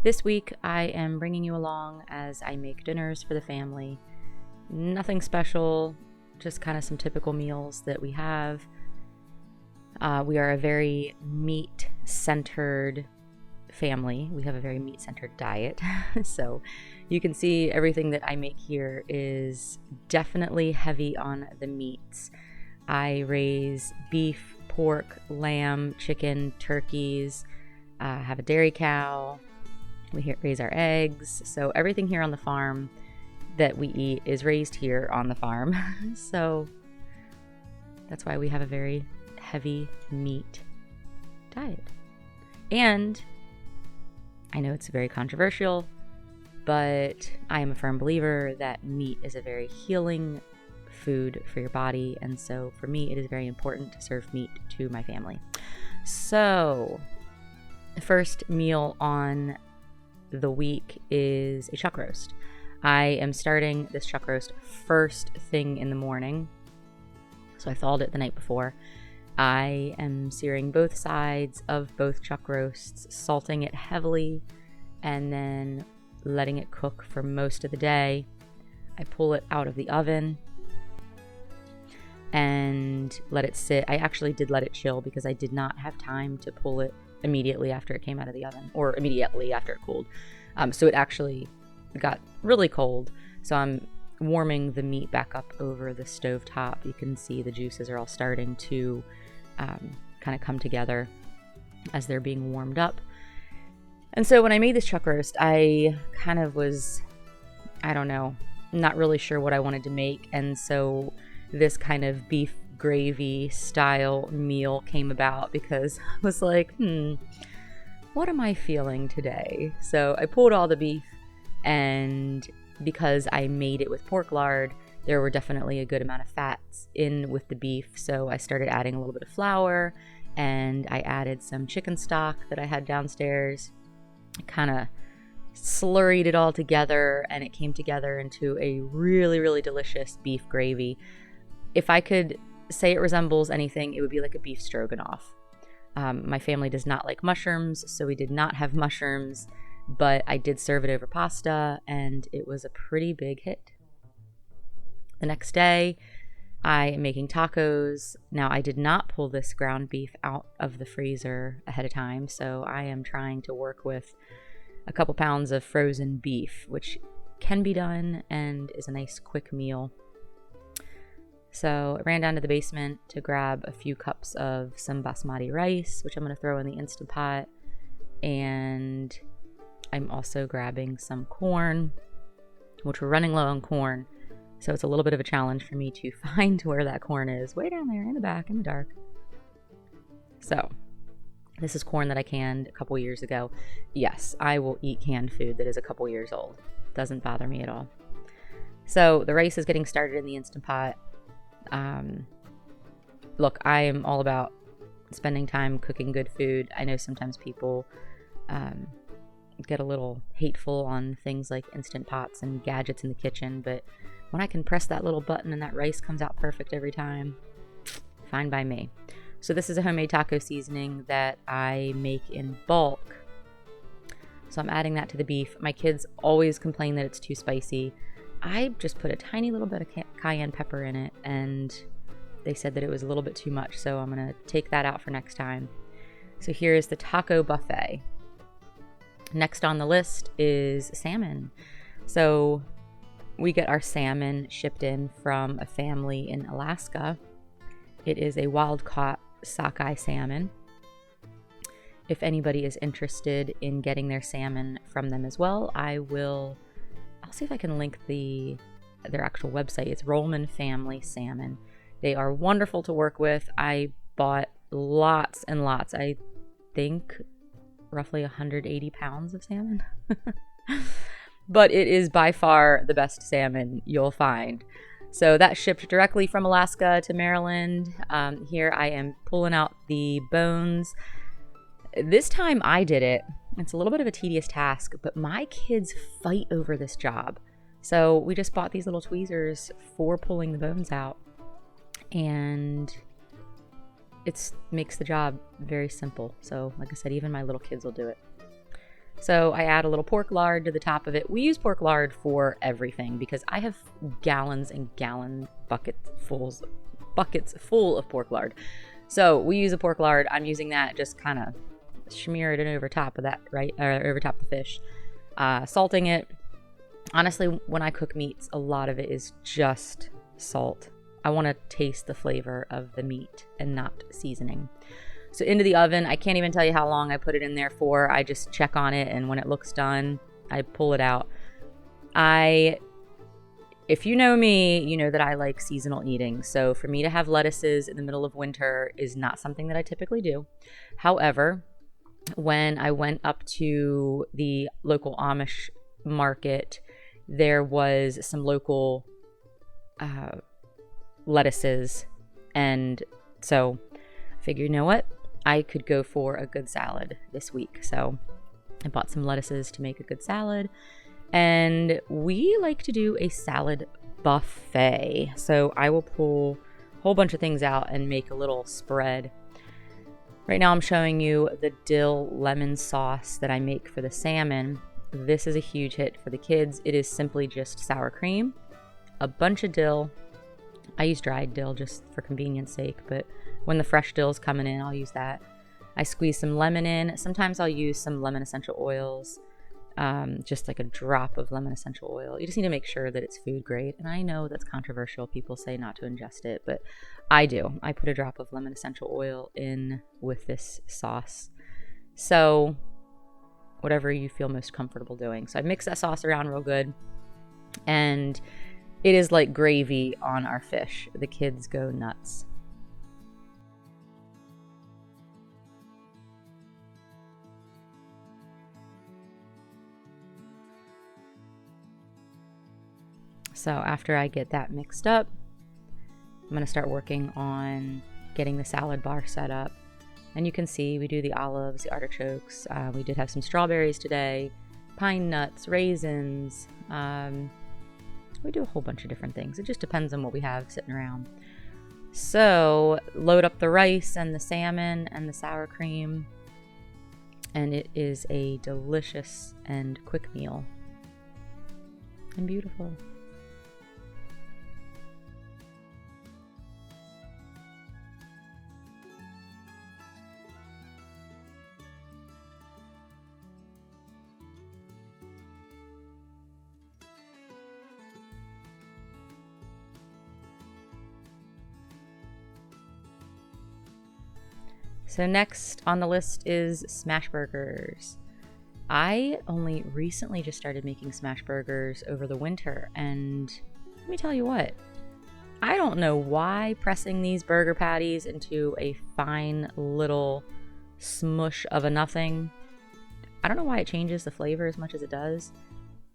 This week I am bringing you along as I make dinners for the family. Nothing special, just kind of some typical meals that we have. We are a very meat-centered family. We have a very meat-centered diet. So you can see everything that I make here is definitely heavy on the meats. I raise beef, pork, lamb, chicken, turkeys, have a dairy cow. We raise our eggs. So everything here on the farm that we eat is raised here on the farm. So that's why we have a very heavy meat diet. And I know it's very controversial, but I am a firm believer that meat is a very healing food for your body. And so for me, it is very important to serve meat to my family. So the first meal on the week is a chuck roast. I am starting this chuck roast first thing in the morning. So I thawed it the night before. I am searing both sides of both chuck roasts, salting it heavily, and then letting it cook for most of the day. I pull it out of the oven and let it sit. I actually did let it chill because I did not have time to pull it immediately after it came out of the oven, or immediately after it cooled. So it actually got really cold. So I'm warming the meat back up over the stove top. You can see the juices are all starting to kind of come together as they're being warmed up. And so when I made this chuck roast, I kind of was, I don't know, not really sure what I wanted to make. And so this kind of beef gravy style meal came about because I was like, what am I feeling today? So I pulled all the beef, and because I made it with pork lard, there were definitely a good amount of fats in with the beef. So I started adding a little bit of flour, and I added some chicken stock that I had downstairs. Kind of slurried it all together, and it came together into a really, really delicious beef gravy. If I could say it resembles anything, it would be like a beef stroganoff. My family does not like mushrooms, so we did not have mushrooms, but I did serve it over pasta, and it was a pretty big hit. The next day, I am making tacos. Now, I did not pull this ground beef out of the freezer ahead of time, so I am trying to work with a couple pounds of frozen beef, which can be done and is a nice quick meal. So I ran down to the basement to grab a few cups of some basmati rice, which I'm going to throw in the Instant Pot. And I'm also grabbing some corn, which we're running low on corn. So it's a little bit of a challenge for me to find where that corn is. Way down there in the back, in the dark. So this is corn that I canned a couple years ago. Yes, I will eat canned food that is a couple years old. Doesn't bother me at all. So the rice is getting started in the Instant Pot. Look, I am all about spending time cooking good food. I know sometimes people get a little hateful on things like Instant Pots and gadgets in the kitchen, but when I can press that little button and that rice comes out perfect every time, fine by me. So this is a homemade taco seasoning that I make in bulk. So I'm adding that to the beef. My kids always complain that it's too spicy. I just put a tiny little bit of cayenne pepper in it, and they said that it was a little bit too much, so I'm going to take that out for next time. So here is the taco buffet. Next on the list is salmon. So we get our salmon shipped in from a family in Alaska. It is a wild-caught sockeye salmon. If anybody is interested in getting their salmon from them as well, I'll see if I can link their actual website. It's Rollman Family Salmon. They are wonderful to work with. I bought lots and lots. I think roughly 180 pounds of salmon. But it is by far the best salmon you'll find. So that shipped directly from Alaska to Maryland. Here I am pulling out the bones. This time I did it. It's a little bit of a tedious task, but my kids fight over this job. So we just bought these little tweezers for pulling the bones out, and it makes the job very simple. So like I said, even my little kids will do it. So I add a little pork lard to the top of it. We use pork lard for everything because I have gallons and gallon buckets full of pork lard. So we use a pork lard. I'm using that, just kind of smear it over top of that, right? Over top of the fish. Salting it. Honestly, when I cook meats, a lot of it is just salt. I want to taste the flavor of the meat and not seasoning. So into the oven, I can't even tell you how long I put it in there for. I just check on it, and when it looks done, I pull it out. If you know me, you know that I like seasonal eating. So for me to have lettuces in the middle of winter is not something that I typically do. However, when I went up to the local Amish market, there was some local lettuces, and so I figured, you know what? I could go for a good salad this week. So I bought some lettuces to make a good salad. And we like to do a salad buffet. So I will pull a whole bunch of things out and make a little spread. Right now I'm showing you the dill lemon sauce that I make for the salmon. This is a huge hit for the kids. It is simply just sour cream, a bunch of dill. I use dried dill just for convenience sake, but when the fresh dill is coming in, I'll use that. I squeeze some lemon in. Sometimes I'll use some lemon essential oils, just like a drop of lemon essential oil. You just need to make sure that it's food grade. And I know that's controversial. People say not to ingest it, but I do. I put a drop of lemon essential oil in with this sauce. So whatever you feel most comfortable doing. So I mix that sauce around real good, and it is like gravy on our fish. The kids go nuts. So after I get that mixed up, I'm going to start working on getting the salad bar set up. And you can see we do the olives, the artichokes. We did have some strawberries today, pine nuts, raisins. We do a whole bunch of different things. It just depends on what we have sitting around. So load up the rice and the salmon and the sour cream. And it is a delicious and quick meal. And beautiful. So next on the list is smash burgers. I only recently just started making smash burgers over the winter, and let me tell you what, I don't know why pressing these burger patties into a fine little smush of a nothing, I don't know why it changes the flavor as much as it does,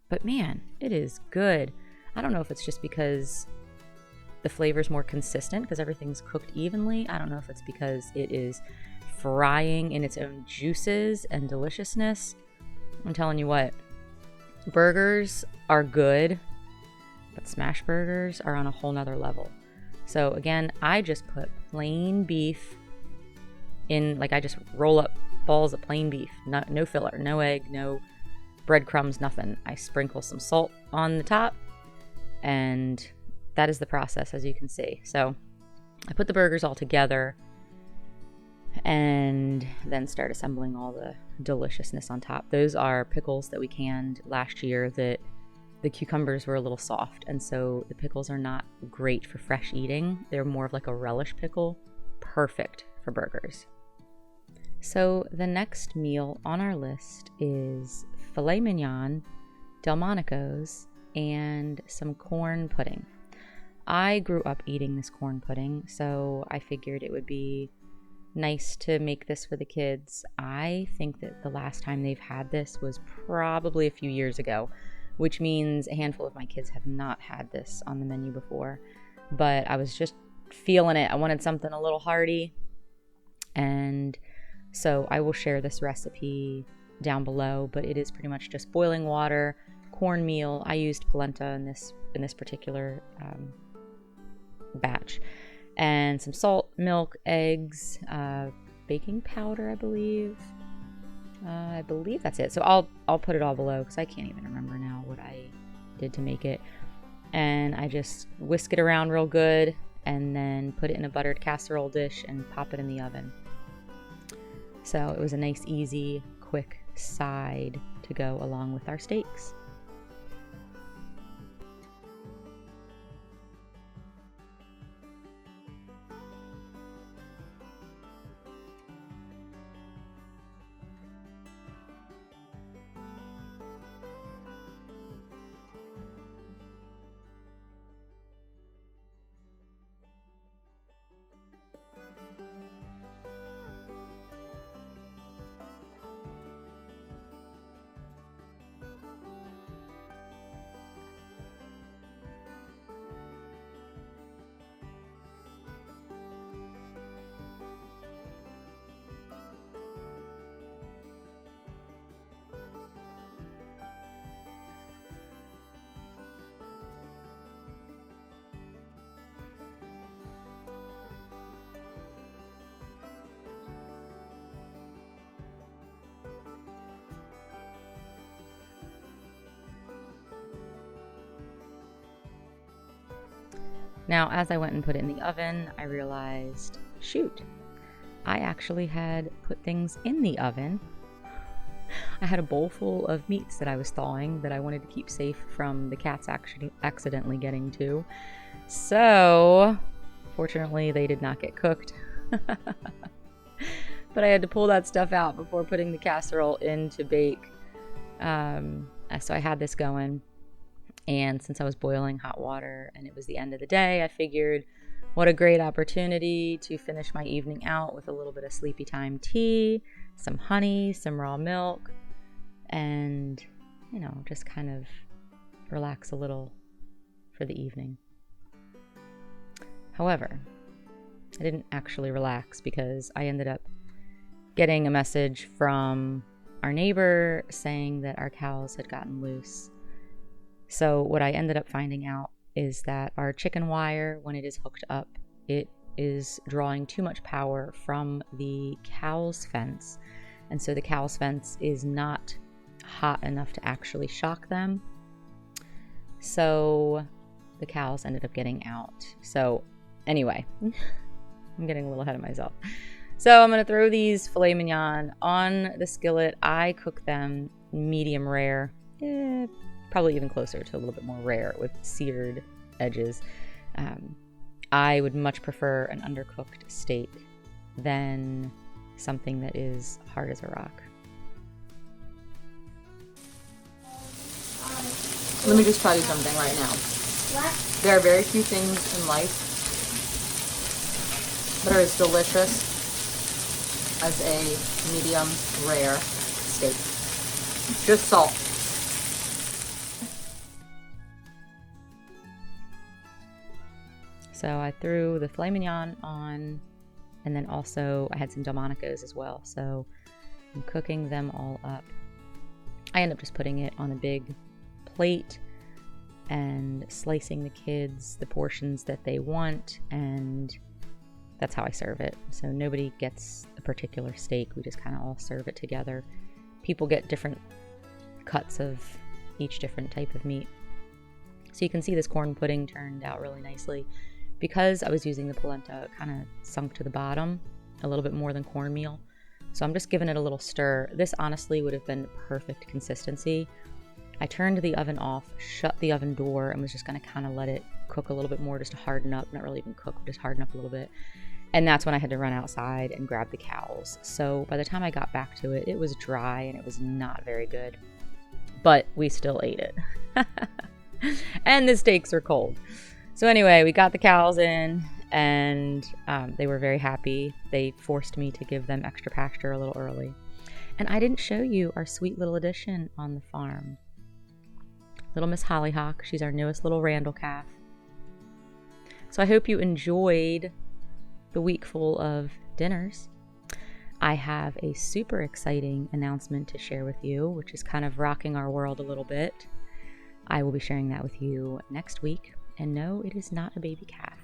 but man, it is good. I don't know if it's just because the flavor is more consistent because everything's cooked evenly. I don't know if it's because it is frying in its own juices and deliciousness. I'm telling you what, burgers are good, but smash burgers are on a whole nother level. So again, I just put plain beef in, like I just roll up balls of plain beef, no filler, no egg, no breadcrumbs, nothing. I sprinkle some salt on the top, and that is the process, as you can see. So I put the burgers all together and then start assembling all the deliciousness on top. Those are pickles that we canned last year that the cucumbers were a little soft, and so the pickles are not great for fresh eating. They're more of like a relish pickle, perfect for burgers. So the next meal on our list is filet mignon, Delmonico's, and some corn pudding. I grew up eating this corn pudding, so I figured it would be nice to make this for the kids. I think that the last time they've had this was probably a few years ago, which means a handful of my kids have not had this on the menu before. But I was just feeling it. I wanted something a little hearty, and so I will share this recipe down below, but it is pretty much just boiling water, cornmeal. I used polenta in this particular batch, and some salt, milk, eggs, baking powder, I believe, I believe that's it. So I'll put it all below because I can't even remember now what I did to make it. And I just whisk it around real good and then put it in a buttered casserole dish and pop it in the oven. So it was a nice, easy, quick side to go along with our steaks. Now, as I went and put it in the oven, I realized, shoot, I actually had put things in the oven. I had a bowl full of meats that I was thawing that I wanted to keep safe from the cats actually accidentally getting to. So, fortunately, they did not get cooked. But I had to pull that stuff out before putting the casserole in to bake. So I had this going. And since I was boiling hot water and it was the end of the day, I figured what a great opportunity to finish my evening out with a little bit of sleepy time tea, some honey, some raw milk, and, you know, just kind of relax a little for the evening. However, I didn't actually relax because I ended up getting a message from our neighbor saying that our cows had gotten loose. So what I ended up finding out is that our chicken wire, when it is hooked up, it is drawing too much power from the cow's fence. And so the cow's fence is not hot enough to actually shock them. So the cows ended up getting out. So anyway, I'm getting a little ahead of myself. So I'm going to throw these filet mignon on the skillet. I cook them medium rare, probably even closer to a little bit more rare with seared edges. I would much prefer an undercooked steak than something that is hard as a rock. Let me just tell you something right now. What? There are very few things in life that are as delicious as a medium rare steak. Just salt. So I threw the filet mignon on, and then also I had some Delmonicos as well. So I'm cooking them all up. I end up just putting it on a big plate and slicing the kids the portions that they want, and that's how I serve it. So nobody gets a particular steak. We just kind of all serve it together. People get different cuts of each different type of meat. So you can see this corn pudding turned out really nicely. Because I was using the polenta, it kind of sunk to the bottom a little bit more than cornmeal. So I'm just giving it a little stir. This honestly would have been perfect consistency. I turned the oven off, shut the oven door, and was just going to kind of let it cook a little bit more just to harden up. Not really even cook, but just harden up a little bit. And that's when I had to run outside and grab the cows. So by the time I got back to it, it was dry and it was not very good. But we still ate it. And the steaks are cold. So anyway, we got the cows in, and they were very happy. They forced me to give them extra pasture a little early. And I didn't show you our sweet little addition on the farm. Little Miss Hollyhock. She's our newest little Randall calf. So I hope you enjoyed the week full of dinners. I have a super exciting announcement to share with you, which is kind of rocking our world a little bit. I will be sharing that with you next week. And no, it is not a baby calf.